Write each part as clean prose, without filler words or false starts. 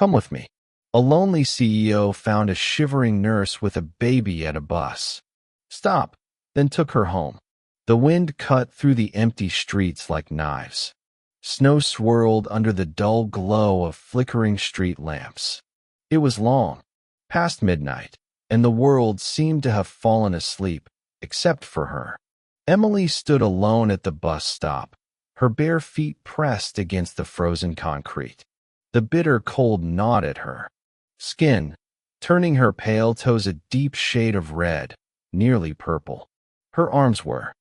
Come with me. A lonely CEO found a shivering nurse with a baby at a bus. Stop, then took her home. The wind cut through the empty streets like knives. Snow swirled under the dull glow of flickering street lamps. It was long, past midnight, and the world seemed to have fallen asleep, except for her. Emily stood alone at the bus stop, her bare feet pressed against the frozen concrete. The bitter cold gnawed at her skin, turning her pale toes a deep shade of red, nearly purple. Her arms were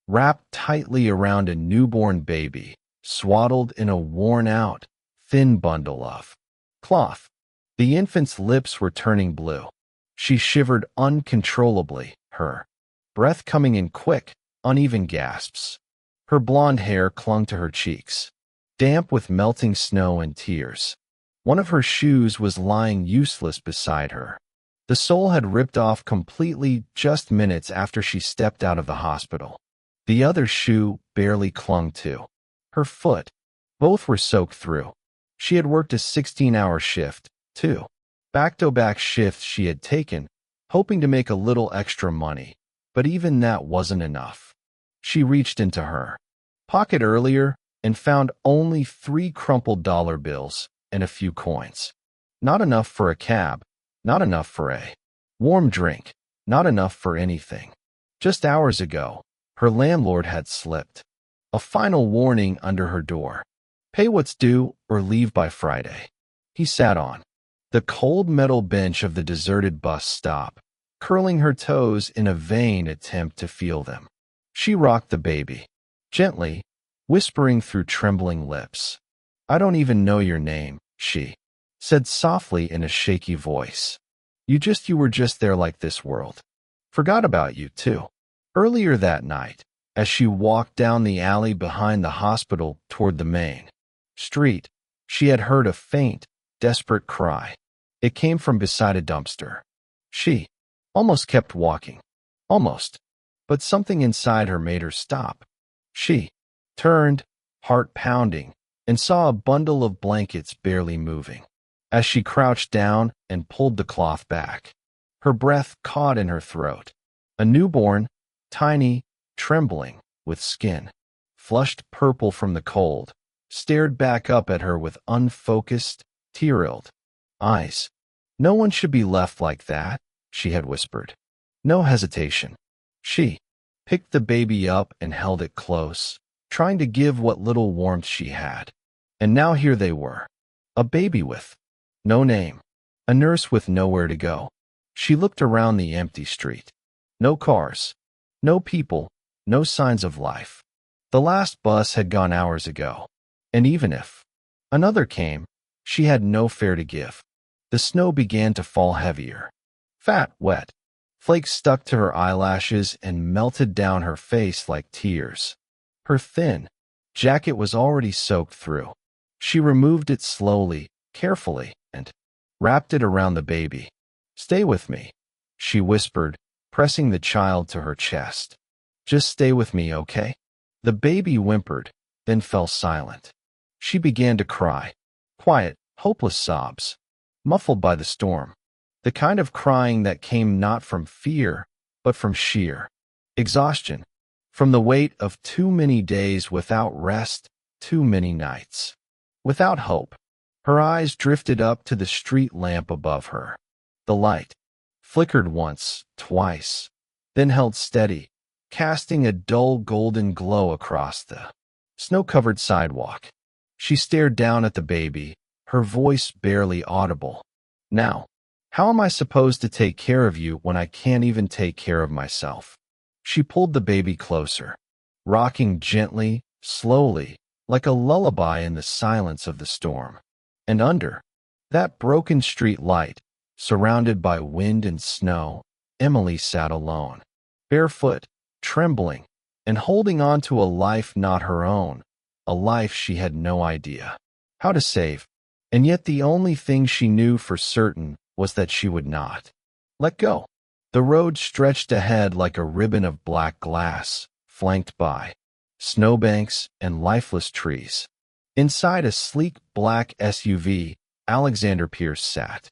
wrapped tightly around a newborn baby, swaddled in a worn-out, thin bundle of cloth. The infant's lips were turning blue. She shivered uncontrollably, her breath coming in quick, uneven gasps. Her blonde hair clung to her cheeks, damp with melting snow and tears. One of her shoes was lying useless beside her. The sole had ripped off completely just minutes after she stepped out of the hospital. The other shoe barely clung to her foot. Both were soaked through. She had worked a 16-hour shift, too. Back-to-back shifts she had taken, hoping to make a little extra money, but even that wasn't enough. She reached into her pocket earlier and found only 3 crumpled dollar bills and a few coins. Not enough for a cab, not enough for a warm drink, not enough for anything. Just hours ago, her landlord had slipped a final warning under her door. Pay what's due or leave by Friday. He sat on the cold metal bench of the deserted bus stop, curling her toes in a vain attempt to feel them. She rocked the baby, gently, whispering through trembling lips. I don't even know your name, she said softly in a shaky voice. You were just there like this world. Forgot about you, too. Earlier that night, as she walked down the alley behind the hospital toward the main street, she had heard a faint, desperate cry. It came from beside a dumpster. She almost kept walking. Almost. But something inside her made her stop. She turned, heart pounding, and saw a bundle of blankets barely moving. As she crouched down and pulled the cloth back, her breath caught in her throat. A newborn, tiny, trembling, with skin flushed purple from the cold, stared back up at her with unfocused, tear-filled eyes. No one should be left like that, she had whispered. No hesitation. She picked the baby up and held it close, trying to give what little warmth she had. And now here they were. A baby with no name. A nurse with nowhere to go. She looked around the empty street. No cars. No people. No signs of life. The last bus had gone hours ago. And even if another came, she had no fare to give. The snow began to fall heavier. Fat, wet. Flakes stuck to her eyelashes and melted down her face like tears. Her thin jacket was already soaked through. She removed it slowly, carefully, and wrapped it around the baby. Stay with me, she whispered, pressing the child to her chest. Just stay with me, okay? The baby whimpered, then fell silent. She began to cry. Quiet, hopeless sobs, muffled by the storm. The kind of crying that came not from fear, but from sheer exhaustion, from the weight of too many days without rest, too many nights without hope. Her eyes drifted up to the street lamp above her. The light flickered once, twice, then held steady, casting a dull golden glow across the snow-covered sidewalk. She stared down at the baby, her voice barely audible. Now, how am I supposed to take care of you when I can't even take care of myself? She pulled the baby closer, rocking gently, slowly, like a lullaby in the silence of the storm. And under that broken street light, surrounded by wind and snow, Emily sat alone, barefoot, trembling, and holding on to a life not her own, a life she had no idea how to save. And yet the only thing she knew for certain was that she would not let go. The road stretched ahead like a ribbon of black glass, flanked by snowbanks and lifeless trees. Inside a sleek black SUV, Alexander Pierce sat.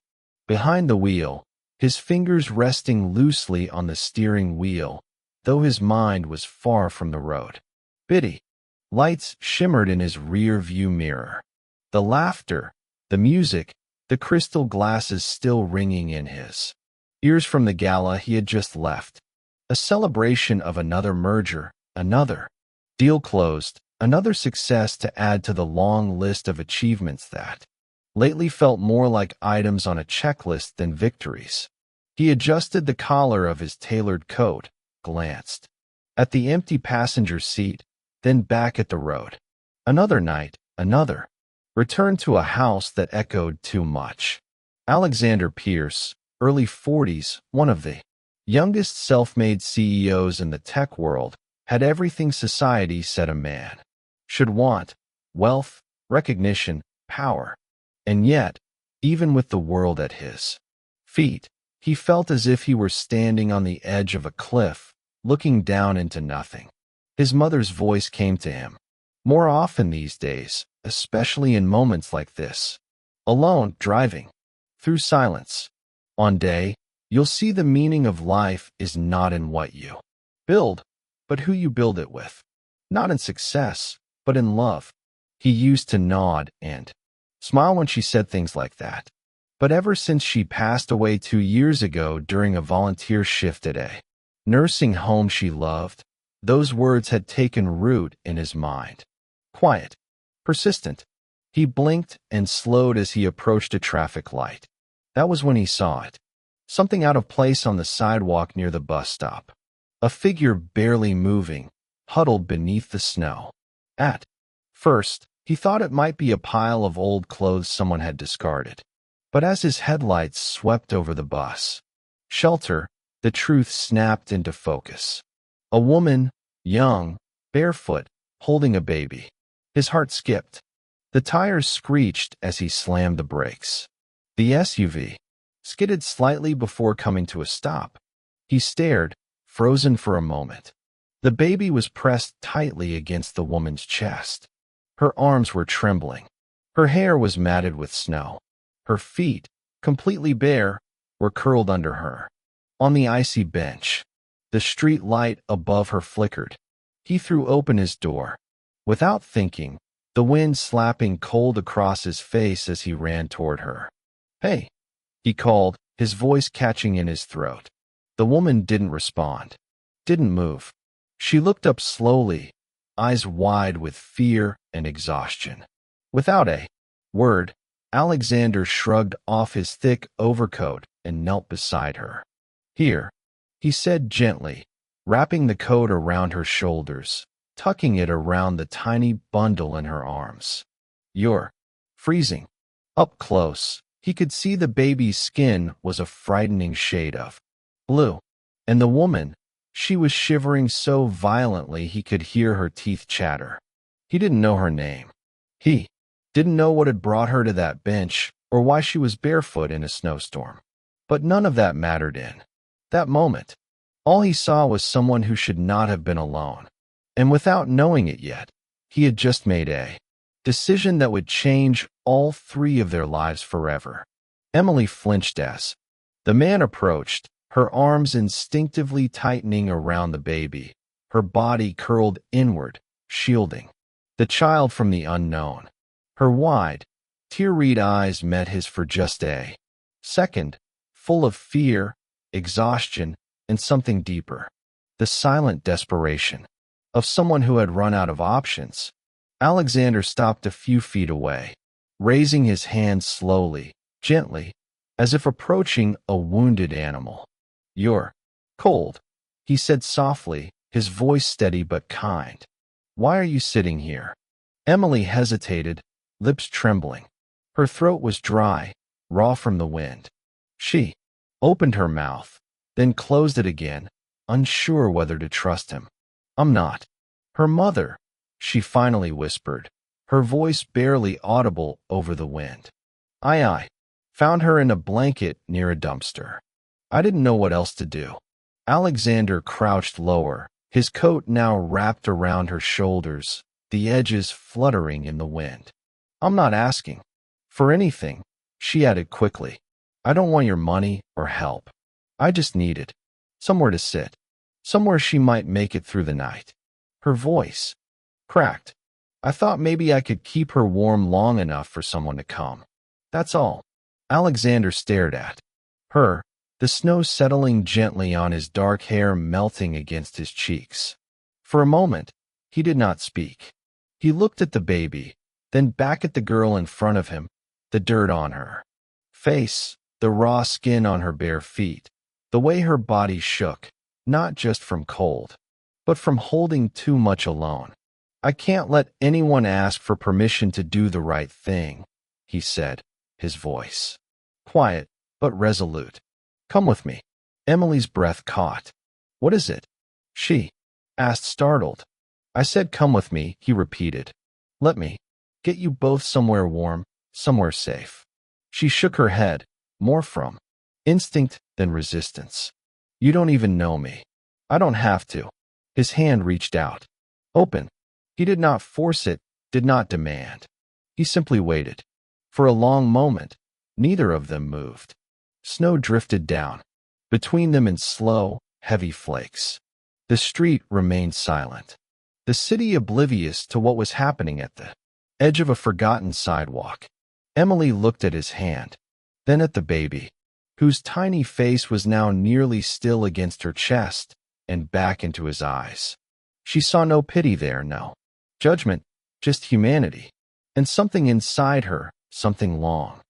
Behind the wheel, his fingers resting loosely on the steering wheel, though his mind was far from the road. Biddy. Lights shimmered in his rear-view mirror. The laughter, the music, the crystal glasses still ringing in his ears from the gala he had just left. A celebration of another merger, another deal closed, another success to add to the long list of achievements that lately felt more like items on a checklist than victories. He adjusted the collar of his tailored coat, glanced at the empty passenger seat, then back at the road. Another night, another. Returned to a house that echoed too much. Alexander Pierce, early 40s, one of the youngest self-made CEOs in the tech world, had everything society said a man should want: wealth, recognition, power. And yet, even with the world at his feet, he felt as if he were standing on the edge of a cliff, looking down into nothing. His mother's voice came to him more often these days, especially in moments like this. Alone, driving through silence. One day, you'll see the meaning of life is not in what you build, but who you build it with. Not in success, but in love. He used to nod and smile when she said things like that. But ever since she passed away 2 years ago during a volunteer shift at a nursing home she loved, those words had taken root in his mind. Quiet. Persistent. He blinked and slowed as he approached a traffic light. That was when he saw it. Something out of place on the sidewalk near the bus stop. A figure barely moving, huddled beneath the snow. At first, he thought it might be a pile of old clothes someone had discarded. But as his headlights swept over the bus shelter, the truth snapped into focus. A woman, young, barefoot, holding a baby. His heart skipped. The tires screeched as he slammed the brakes. The SUV skidded slightly before coming to a stop. He stared, frozen for a moment. The baby was pressed tightly against the woman's chest. Her arms were trembling. Her hair was matted with snow. Her feet, completely bare, were curled under her. On the icy bench, the street light above her flickered. He threw open his door. Without thinking, the wind slapping cold across his face as he ran toward her. "Hey," he called, his voice catching in his throat. The woman didn't respond. Didn't move. She looked up slowly, eyes wide with fear and exhaustion. Without a word, Alexander shrugged off his thick overcoat and knelt beside her. "Here," he said gently, wrapping the coat around her shoulders, tucking it around the tiny bundle in her arms. "You're freezing." Up close, he could see the baby's skin was a frightening shade of blue. And the woman, she was shivering so violently he could hear her teeth chatter. He didn't know her name. He didn't know what had brought her to that bench or why she was barefoot in a snowstorm. But none of that mattered in that moment. All he saw was someone who should not have been alone. And without knowing it yet, he had just made a decision that would change all three of their lives forever. Emily flinched as the man approached, her arms instinctively tightening around the baby, her body curled inward, shielding the child from the unknown. Her wide, tear-red eyes met his for just a second, full of fear, exhaustion, and something deeper. The silent desperation of someone who had run out of options. Alexander stopped a few feet away, raising his hand slowly, gently, as if approaching a wounded animal. "You're cold," he said softly, his voice steady but kind. "Why are you sitting here?" Emily hesitated, lips trembling. Her throat was dry, raw from the wind. She opened her mouth, then closed it again, unsure whether to trust him. "I'm not her mother," she finally whispered, her voice barely audible over the wind. I found her in a blanket near a dumpster. I didn't know what else to do." Alexander crouched lower, his coat now wrapped around her shoulders, the edges fluttering in the wind. "I'm not asking for anything," She added quickly, I don't want your money or help. I just needed somewhere to sit, somewhere she might make it through the night. Her voice cracked. I thought maybe I could keep her warm long enough for someone to come. That's all. Alexander stared at her, the snow settling gently on his dark hair melting against his cheeks. For a moment, he did not speak. He looked at the baby, then back at the girl in front of him, the dirt on her face, the raw skin on her bare feet, the way her body shook, not just from cold, but from holding too much alone. I can't let anyone ask for permission to do the right thing, he said, his voice quiet but resolute. Come with me. Emily's breath caught. What is it? She asked, startled. I said come with me, he repeated. Let me get you both somewhere warm, somewhere safe. She shook her head, more from instinct than resistance. You don't even know me. I don't have to. His hand reached out. Open. He did not force it, did not demand. He simply waited. For a long moment, neither of them moved. Snow drifted down, between them in slow, heavy flakes. The street remained silent. The city oblivious to what was happening at the edge of a forgotten sidewalk. Emily looked at his hand, then at the baby, whose tiny face was now nearly still against her chest, and back into his eyes. She saw no pity there, no judgment, just humanity. And something inside her, something long,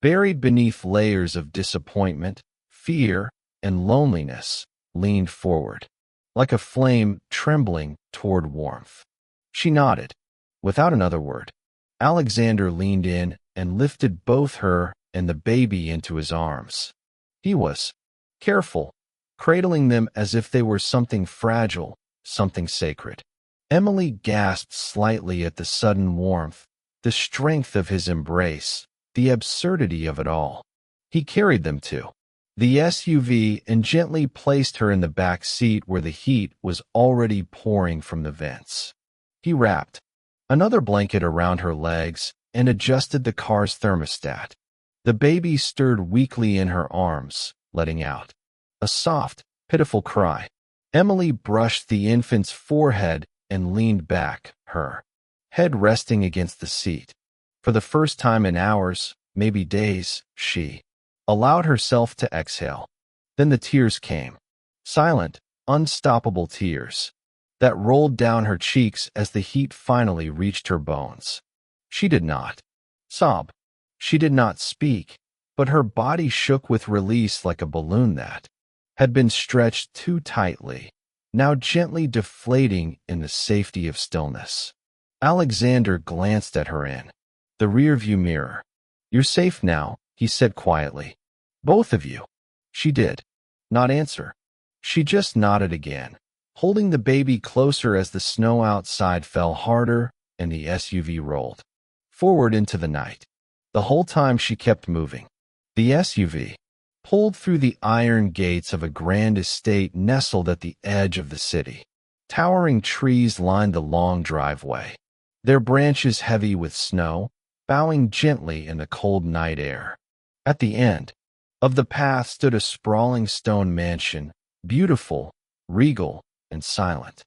buried beneath layers of disappointment, fear, and loneliness, leaned forward, like a flame trembling toward warmth. She nodded, without another word. Alexander leaned in and lifted both her and the baby into his arms. He was careful, cradling them as if they were something fragile, something sacred. Emily gasped slightly at the sudden warmth, the strength of his embrace, the absurdity of it all. He carried them to the SUV and gently placed her in the back seat where the heat was already pouring from the vents. He wrapped another blanket around her legs and adjusted the car's thermostat. The baby stirred weakly in her arms, letting out a soft, pitiful cry. Emily brushed the infant's forehead and leaned back, her head resting against the seat. For the first time in hours, maybe days, she allowed herself to exhale. Then the tears came. Silent, unstoppable tears that rolled down her cheeks as the heat finally reached her bones. She did not sob. She did not speak, but her body shook with release like a balloon that had been stretched too tightly, now gently deflating in the safety of stillness. Alexander glanced at her in the rearview mirror. You're safe now, he said quietly. Both of you. She did not answer. She just nodded again, holding the baby closer as the snow outside fell harder and the SUV rolled forward into the night. The whole time she kept moving. The SUV pulled through the iron gates of a grand estate nestled at the edge of the city. Towering trees lined the long driveway, their branches heavy with snow, bowing gently in the cold night air. At the end of the path stood a sprawling stone mansion, beautiful, regal, and silent.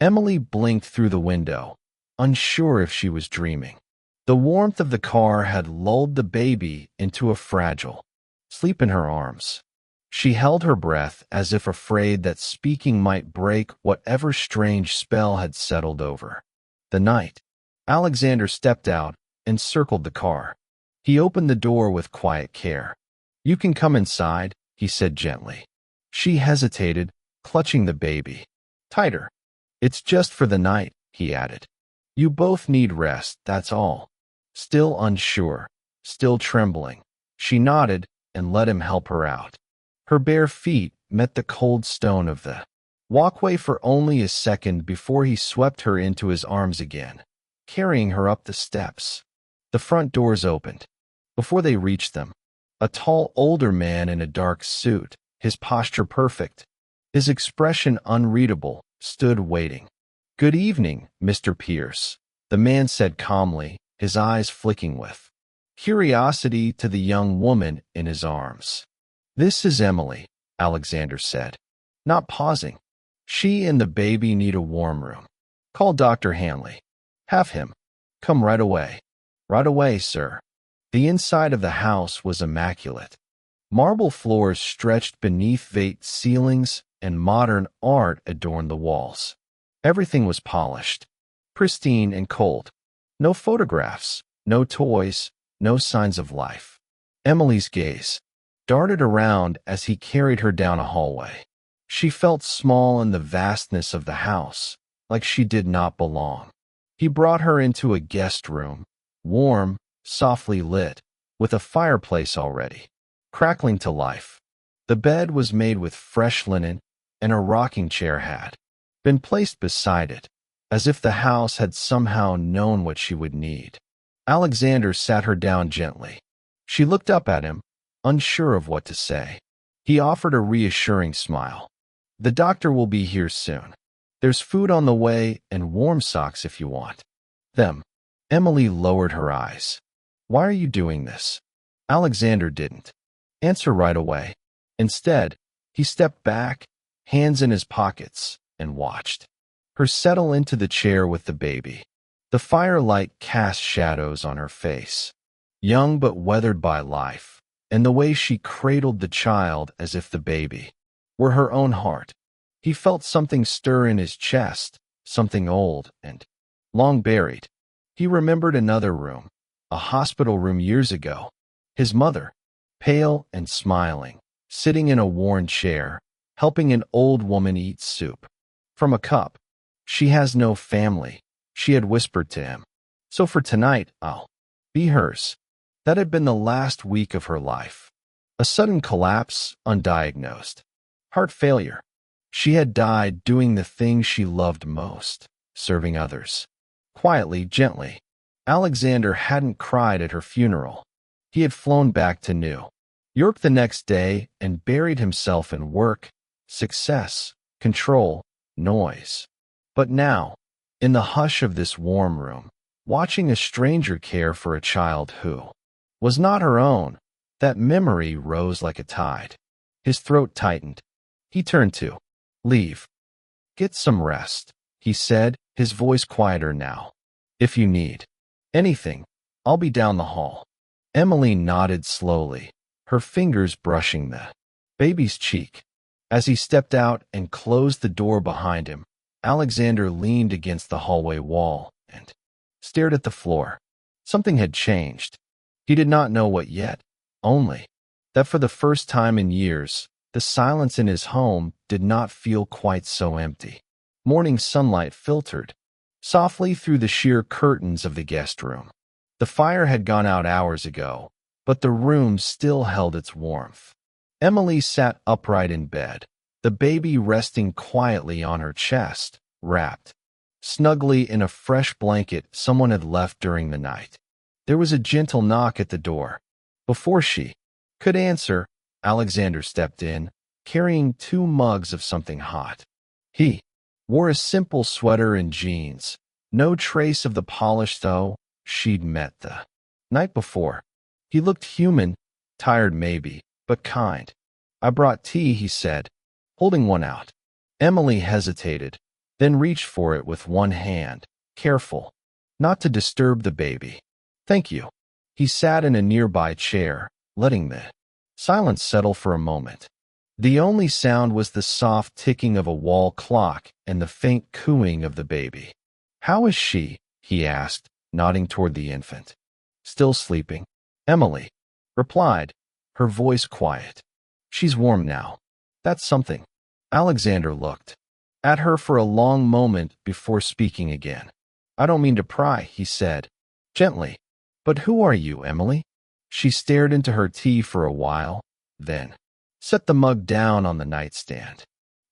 Emily blinked through the window, unsure if she was dreaming. The warmth of the car had lulled the baby into a fragile sleep in her arms. She held her breath as if afraid that speaking might break whatever strange spell had settled over the night. Alexander stepped out and circled the car. He opened the door with quiet care. You can come inside, he said gently. She hesitated, clutching the baby tighter. It's just for the night, he added. You both need rest, that's all. Still unsure, still trembling, she nodded and let him help her out. Her bare feet met the cold stone of the walkway for only a second before he swept her into his arms again, carrying her up the steps. The front doors opened. Before they reached them, a tall older man in a dark suit, his posture perfect, his expression unreadable, stood waiting. Good evening, Mr. Pierce, the man said calmly, his eyes flicking with curiosity to the young woman in his arms. "This is Emily," Alexander said, not pausing. "She and the baby need a warm room. Call Dr. Hanley. Have him come right away." "Right away, sir." The inside of the house was immaculate. Marble floors stretched beneath vate ceilings, and modern art adorned the walls. Everything was polished, pristine and cold. No photographs, no toys, no signs of life. Emily's gaze darted around as he carried her down a hallway. She felt small in the vastness of the house, like she did not belong. He brought her into a guest room, warm, softly lit, with a fireplace already crackling to life. The bed was made with fresh linen, and a rocking chair had been placed beside it, as if the house had somehow known what she would need. Alexander sat her down gently. She looked up at him, unsure of what to say. He offered a reassuring smile. "The doctor will be here soon. There's food on the way and warm socks if you want them." Emily lowered her eyes. "Why are you doing this?" Alexander didn't answer right away. Instead, he stepped back, hands in his pockets, and watched her settle into the chair with the baby. The firelight cast shadows on her face, young but weathered by life, and the way she cradled the child as if the baby were her own heart. He felt something stir in his chest, something old and long buried. He remembered another room, a hospital room years ago. His mother, pale and smiling, sitting in a worn chair, helping an old woman eat soup from a cup. "She has no family," she had whispered to him. "So for tonight, I'll be hers." That had been the last week of her life. A sudden collapse, undiagnosed. Heart failure. She had died doing the thing she loved most, serving others. Quietly, gently. Alexander hadn't cried at her funeral. He had flown back to New York the next day and buried himself in work, success, control, noise. But now, in the hush of this warm room, watching a stranger care for a child who was not her own, that memory rose like a tide. His throat tightened. He turned to leave. "Get some rest," he said, his voice quieter now. "If you need anything, I'll be down the hall." Emily nodded slowly, her fingers brushing the baby's cheek. As he stepped out and closed the door behind him, Alexander leaned against the hallway wall and stared at the floor. Something had changed. He did not know what yet, only that for the first time in years, the silence in his home did not feel quite so empty. Morning sunlight filtered softly through the sheer curtains of the guest room. The fire had gone out hours ago, but the room still held its warmth. Emily sat upright in bed, the baby resting quietly on her chest, wrapped snugly in a fresh blanket someone had left during the night. There was a gentle knock at the door. Before she could answer, Alexander stepped in, carrying 2 mugs of something hot. He wore a simple sweater and jeans, no trace of the polish though she'd met the night before. He looked human, tired maybe, but kind. "I brought tea," he said, holding one out. Emily hesitated, then reached for it with one hand, careful not to disturb the baby. "Thank you." He sat in a nearby chair, letting the silence settle for a moment. The only sound was the soft ticking of a wall clock and the faint cooing of the baby. "How is she?" he asked, nodding toward the infant. "Still sleeping," Emily replied, her voice quiet. "She's warm now. That's something." Alexander looked at her for a long moment before speaking again. "I don't mean to pry," he said, gently. "But who are you, Emily?" She stared into her tea for a while, then set the mug down on the nightstand.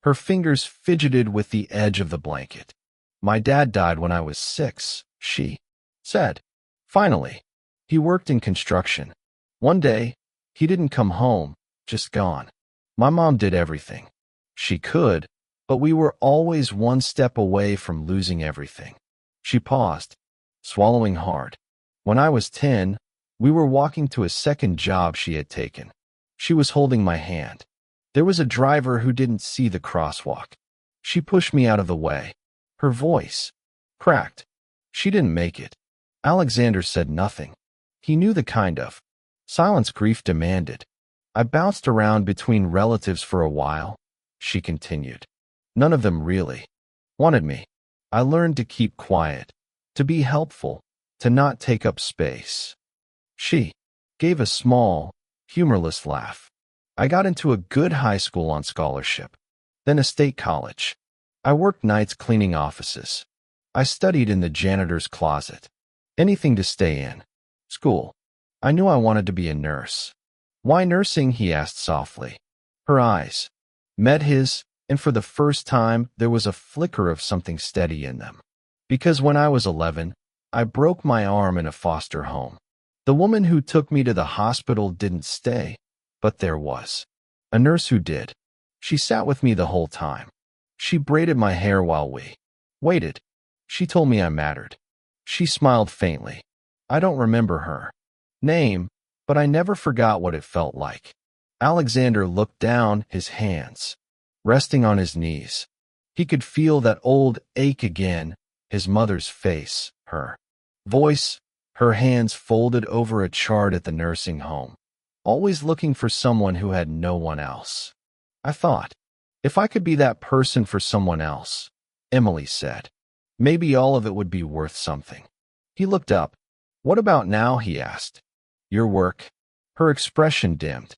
Her fingers fidgeted with the edge of the blanket. "My dad died when I was 6, she said. Finally, he worked in construction. One day, he didn't come home, just gone. My mom did everything she could, but we were always one step away from losing everything." She paused, swallowing hard. "When I was 10, We were walking to a second job she had taken. She was holding my hand. There was a driver who didn't see the crosswalk. She pushed me out of the way. Her voice cracked. She didn't make it. Alexander said nothing. He knew the kind of silence grief demanded. I bounced around between relatives for a while, she continued. None of them really wanted me. I learned to keep quiet, to be helpful, to not take up space. She gave a small, humorless laugh. I got into a good high school on scholarship, then a state college. I worked nights cleaning offices. I studied in the janitor's closet. Anything to stay in. School. I knew I wanted to be a nurse. Why nursing? He asked softly. Her eyes met his, and for the first time there was a flicker of something steady in them. Because when I was 11, I broke my arm in a foster home. The woman who took me to the hospital didn't stay, but there was a nurse who did. She sat with me the whole time. She braided my hair while we waited. She told me I mattered. She smiled faintly. I don't remember her name, but I never forgot what it felt like. Alexander looked down, his hands resting on his knees. He could feel that old ache again, his mother's face, her voice, her hands folded over a chart at the nursing home, always looking for someone who had no one else. I thought, if I could be that person for someone else, Emily said, maybe all of it would be worth something. He looked up. What about now? He asked. Your work? Her expression dimmed.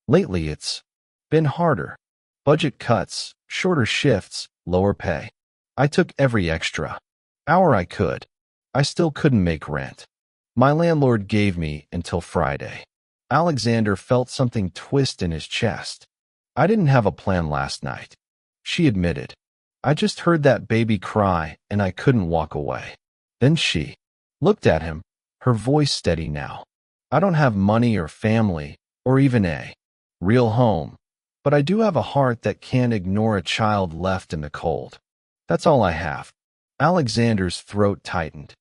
Lately it's been harder. Budget cuts, shorter shifts, lower pay. I took every extra hour I could. I still couldn't make rent. My landlord gave me until Friday. Alexander felt something twist in his chest. I didn't have a plan last night, she admitted. I just heard that baby cry and I couldn't walk away. Then she looked at him, her voice steady now. I don't have money or family or even a real home, but I do have a heart that can't ignore a child left in the cold. That's all I have. Alexander's throat tightened.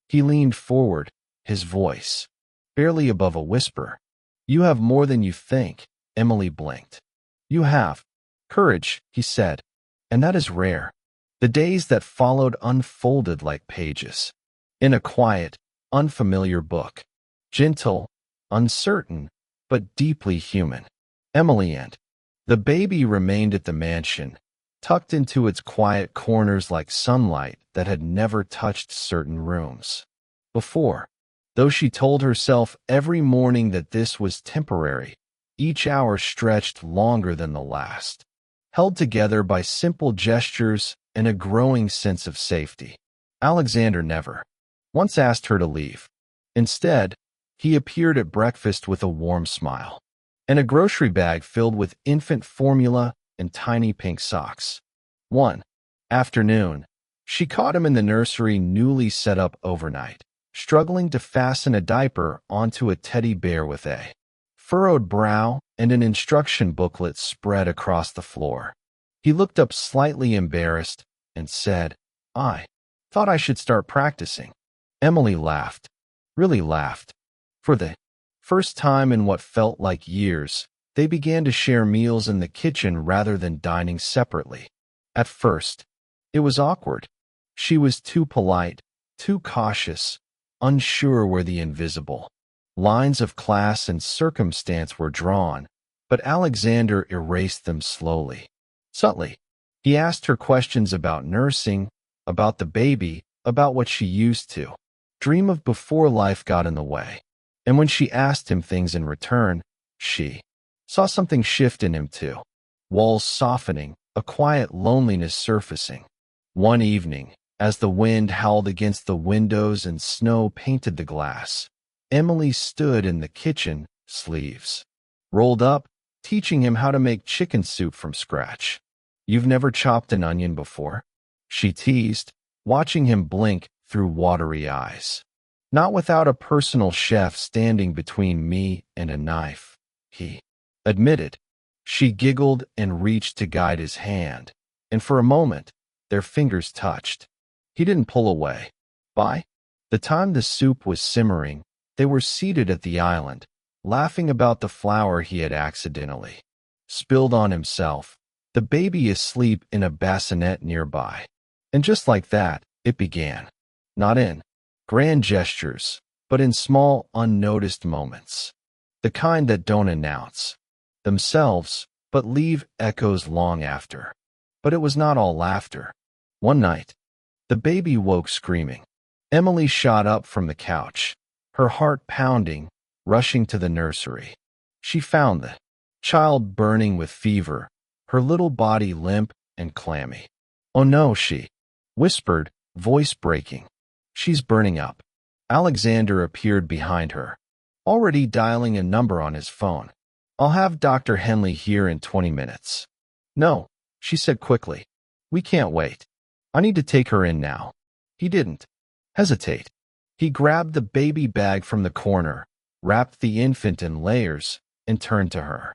He leaned forward, his voice barely above a whisper. You have more than you think. Emily blinked. You have courage, he said, and that is rare. The days that followed unfolded like pages in a quiet, unfamiliar book. Gentle, uncertain, but deeply human. Emily and the baby remained at the mansion, tucked into its quiet corners like sunlight that had never touched certain rooms before. Though she told herself every morning that this was temporary, each hour stretched longer than the last, held together by simple gestures and a growing sense of safety. Alexander never once asked her to leave. Instead, he appeared at breakfast with a warm smile and a grocery bag filled with infant formula and tiny pink socks. One afternoon, she caught him in the nursery newly set up overnight, struggling to fasten a diaper onto a teddy bear with a furrowed brow and an instruction booklet spread across the floor. He looked up slightly embarrassed and said, I thought I should start practicing. Emily laughed, really laughed. For the first time in what felt like years, they began to share meals in the kitchen rather than dining separately. At first, it was awkward. She was too polite, too cautious, unsure where the invisible lines of class and circumstance were drawn, but Alexander erased them slowly. Subtly, he asked her questions about nursing, about the baby, about what she used to dream of before life got in the way. And when she asked him things in return, she saw something shift in him too. Walls softening, a quiet loneliness surfacing. One evening, as the wind howled against the windows and snow painted the glass, Emily stood in the kitchen, sleeves rolled up, teaching him how to make chicken soup from scratch. You've never chopped an onion before? She teased, watching him blink through watery eyes. Not without a personal chef standing between me and a knife, he admitted. She giggled and reached to guide his hand, and for a moment, their fingers touched. He didn't pull away. By the time the soup was simmering, They were seated at the island, laughing about the flower he had accidentally spilled on himself, the baby asleep in a bassinet nearby. And just like that, it began. Not in grand gestures, but in small, unnoticed moments. The kind that don't announce themselves, but leave echoes long after. But it was not all laughter. One night, the baby woke screaming. Emily shot up from the couch, her heart pounding, rushing to the nursery. She found the child burning with fever, her little body limp and clammy. "Oh no," she whispered, voice breaking. "She's burning up." Alexander appeared behind her, already dialing a number on his phone. "I'll have Dr. Henley here in 20 minutes. "No," she said quickly. "We can't wait. I need to take her in now." He didn't hesitate. He grabbed the baby bag from the corner, wrapped the infant in layers, and turned to her.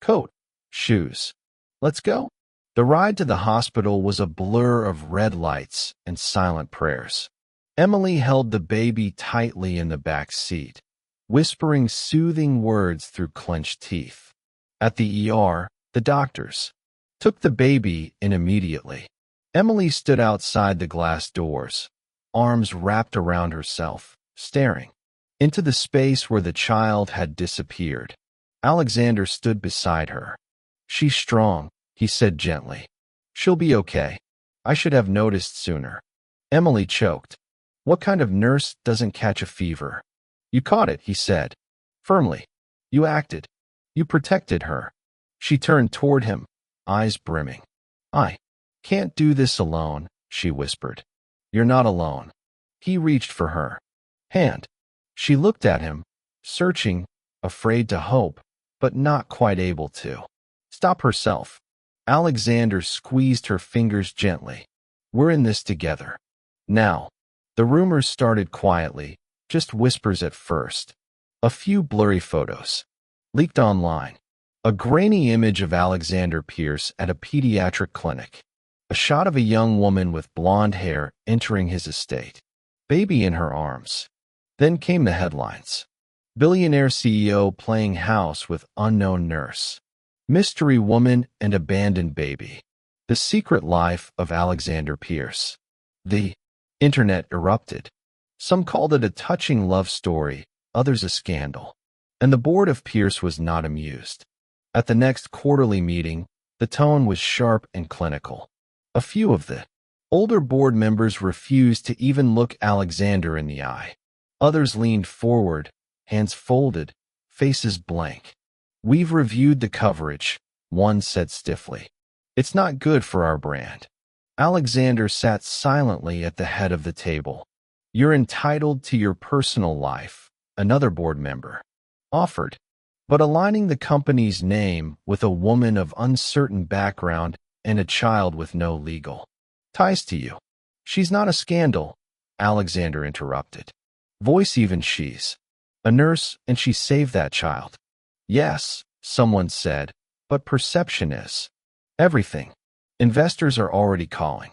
"Coat, shoes. Let's go." The ride to the hospital was a blur of red lights and silent prayers. Emily held the baby tightly in the back seat, whispering soothing words through clenched teeth. At the ER, the doctors took the baby in immediately. Emily stood outside the glass doors, arms wrapped around herself, staring into the space where the child had disappeared. Alexander stood beside her. "She's strong," he said gently. "She'll be okay. I should have noticed sooner." Emily choked. "What kind of nurse doesn't catch a fever?" "You caught it," he said firmly. "You acted. You protected her." She turned toward him, eyes brimming. "I can't do this alone," she whispered. "You're not alone." He reached for her hand. She looked at him, searching, afraid to hope, but not quite able to stop herself. Alexander squeezed her fingers gently. "We're in this together. Now." The rumors started quietly, just whispers at first. A few blurry photos leaked online. A grainy image of Alexander Pierce at a pediatric clinic. A shot of a young woman with blonde hair entering his estate. Baby in her arms. Then came the headlines. Billionaire CEO playing house with unknown nurse. Mystery woman and abandoned baby. The secret life of Alexander Pierce. The internet erupted. Some called it a touching love story, others a scandal. And the board of Pierce was not amused. At the next quarterly meeting, the tone was sharp and clinical. A few of the older board members refused to even look Alexander in the eye. Others leaned forward, hands folded, faces blank. "We've reviewed the coverage," one said stiffly. "It's not good for our brand." Alexander sat silently at the head of the table. "You're entitled to your personal life," another board member offered. But aligning the company's name with a woman of uncertain background and a child with no legal ties to you. "She's not a scandal," Alexander interrupted. "Voice even she's a nurse and she saved that child." "Yes," someone said, "but perception is everything. Investors are already calling."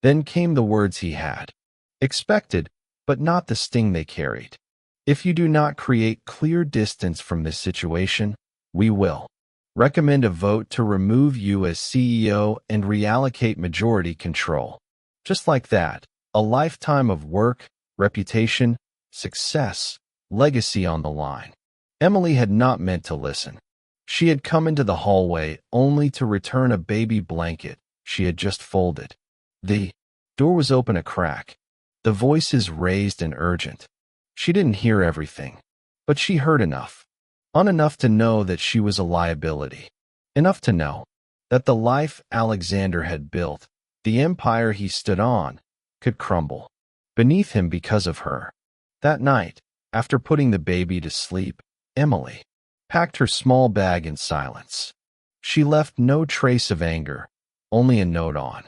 Then came the words he had expected, but not the sting they carried. "If you do not create clear distance from this situation, we will recommend a vote to remove you as CEO and reallocate majority control." Just like that, a lifetime of work, reputation, success, legacy on the line. Emily had not meant to listen. She had come into the hallway only to return a baby blanket she had just folded. The door was open a crack, the voices raised and urgent. She didn't hear everything, but she heard enough. Enough to know that she was a liability. Enough to know that the life Alexander had built, the empire he stood on, could crumble beneath him because of her. That night, after putting the baby to sleep, Emily packed her small bag in silence. She left no trace of anger, only a note on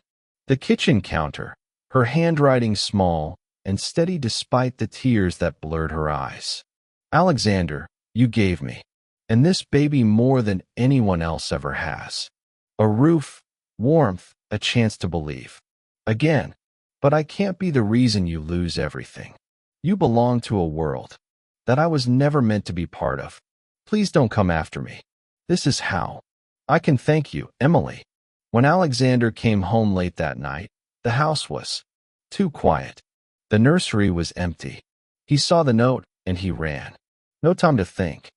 the kitchen counter, her handwriting small and steady despite the tears that blurred her eyes. "Alexander, you gave me, and this baby more than anyone else ever has. A roof, warmth, a chance to believe. Again, but I can't be the reason you lose everything. You belong to a world that I was never meant to be part of. Please don't come after me. This is how I can thank you, Emily. When Alexander came home late that night, the house was too quiet. The nursery was empty. He saw the note and he ran. No time to think.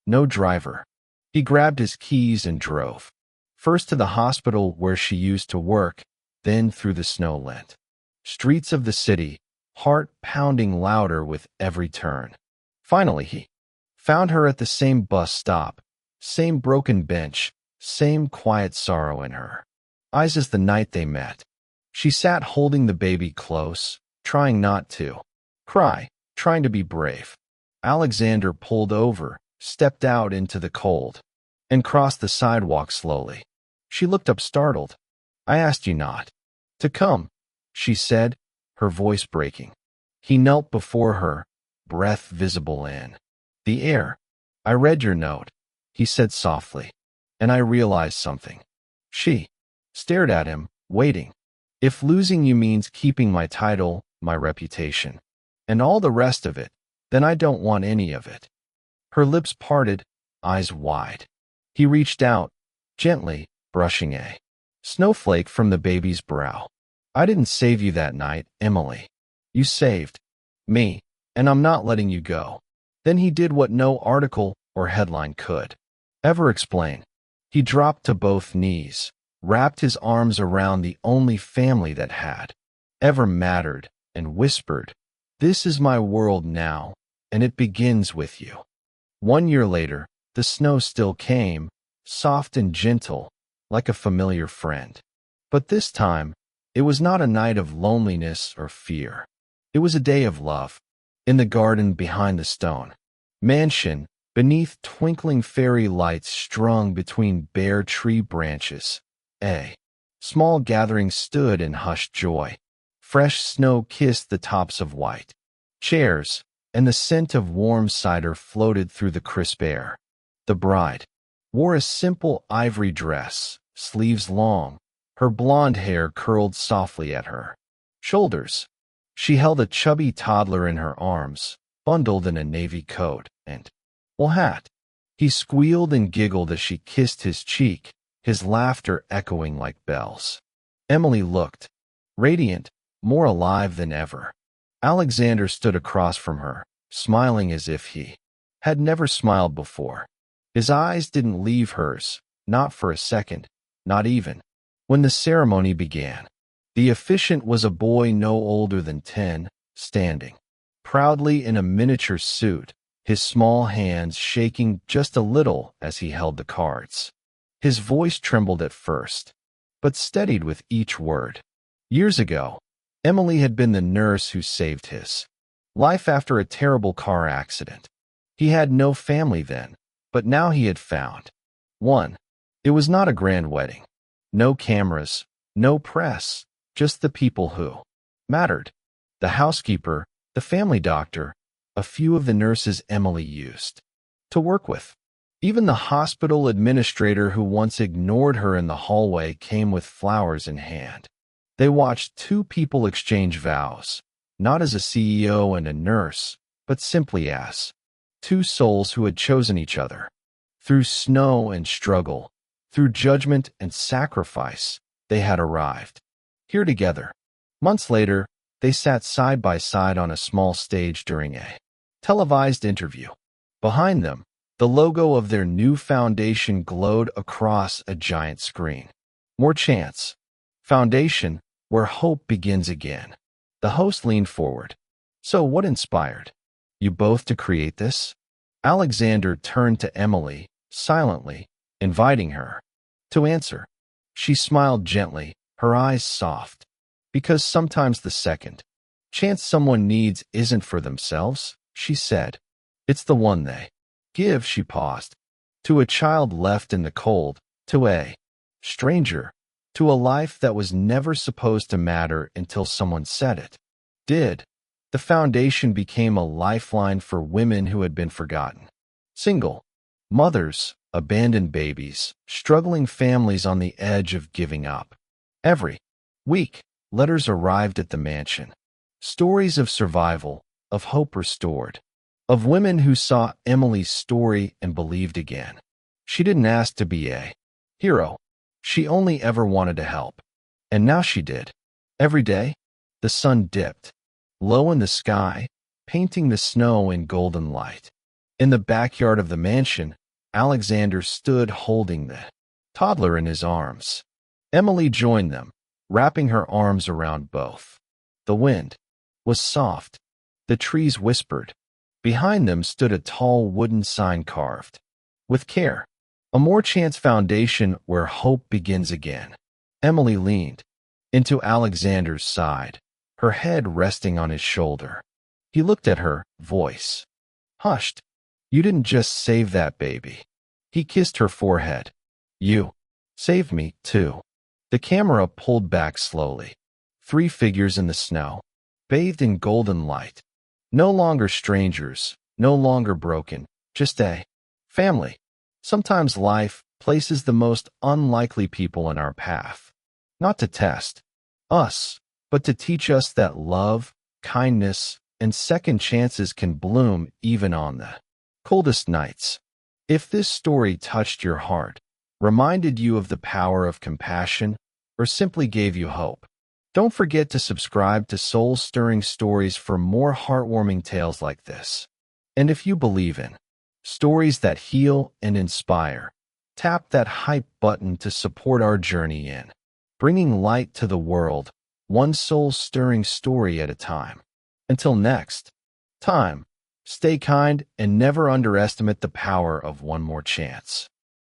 No driver. He grabbed his keys and drove. First to the hospital where she used to work, then through the snow-lent streets of the city, heart pounding louder with every turn. Finally he found her at the same bus stop, same broken bench, same quiet sorrow in her eyes as the night they met. She sat holding the baby close, trying not to cry, trying to be brave. Alexander pulled over, stepped out into the cold, and crossed the sidewalk slowly. She looked up startled. I asked you not to come, she said, her voice breaking. He knelt before her, breath visible in the air. I read your note, he said softly, and I realized something. She stared at him, waiting. If losing you means keeping my title, my reputation, and all the rest of it, then I don't want any of it. Her lips parted, eyes wide. He reached out, gently, brushing a snowflake from the baby's brow. I didn't save you that night, Emily. You saved me, and I'm not letting you go. Then he did what no article or headline could ever explain. He dropped to both knees, wrapped his arms around the only family that had ever mattered, and whispered, "This is my world now, and it begins with you." 1 year later, the snow still came, soft and gentle, like a familiar friend. But this time, it was not a night of loneliness or fear. It was a day of love. In the garden behind the stone mansion, beneath twinkling fairy lights strung between bare tree branches, a small gathering stood in hushed joy. Fresh snow kissed the tops of white chairs, and the scent of warm cider floated through the crisp air. The bride wore a simple ivory dress, sleeves long, her blonde hair curled softly at her shoulders. She held a chubby toddler in her arms, bundled in a navy coat and wool hat. He squealed and giggled as she kissed his cheek, his laughter echoing like bells. Emily looked radiant, more alive than ever. Alexander stood across from her, smiling as if he had never smiled before. His eyes didn't leave hers, not for a second, not even when the ceremony began. The officiant was a boy no older than 10, standing proudly in a miniature suit, his small hands shaking just a little as he held the cards. His voice trembled at first, but steadied with each word. Years ago, Emily had been the nurse who saved his life after a terrible car accident. He had no family then, but now he had found one. It was not a grand wedding. No cameras, no press, just the people who mattered. The housekeeper, the family doctor, a few of the nurses Emily used to work with. Even the hospital administrator who once ignored her in the hallway came with flowers in hand. They watched two people exchange vows, not as a CEO and a nurse, but simply as two souls who had chosen each other. Through snow and struggle, through judgment and sacrifice, they had arrived here together. Months later, they sat side by side on a small stage during a televised interview. Behind them, the logo of their new foundation glowed across a giant screen. More Chance Foundation, where hope begins again. The host leaned forward. So what inspired you both to create this? Alexander turned to Emily, silently, inviting her to answer. She smiled gently, her eyes soft. Because sometimes the second chance someone needs isn't for themselves, she said. It's the one they give, she paused. To a child left in the cold, to a stranger, to a life that was never supposed to matter until someone said it did. The foundation became a lifeline for women who had been forgotten. Single mothers, abandoned babies, struggling families on the edge of giving up. Every week, letters arrived at the mansion. Stories of survival, of hope restored. of women who saw Emily's story and believed again. She didn't ask to be a hero. She only ever wanted to help. And now she did. Every day, the sun dipped, low in the sky, painting the snow in golden light. In the backyard of the mansion, Alexander stood holding the toddler in his arms. Emily joined them, wrapping her arms around both. The wind was soft. The trees whispered. Behind them stood a tall wooden sign carved, with care, a more chance foundation where hope begins again. Emily leaned into Alexander's side, her head resting on his shoulder. He looked at her, voice hushed. You didn't just save that baby. He kissed her forehead. You saved me, too. The camera pulled back slowly. 3 figures in the snow, bathed in golden light. No longer strangers, no longer broken, just a family. Sometimes life places the most unlikely people in our path, not to test us, but to teach us that love, kindness, and second chances can bloom even on the coldest nights. If this story touched your heart, reminded you of the power of compassion, or simply gave you hope, don't forget to subscribe to Soul-Stirring Stories for more heartwarming tales like this. And if you believe in stories that heal and inspire, tap that hype button to support our journey in bringing light to the world, one soul-stirring story at a time. Until next time, stay kind and never underestimate the power of one more chance.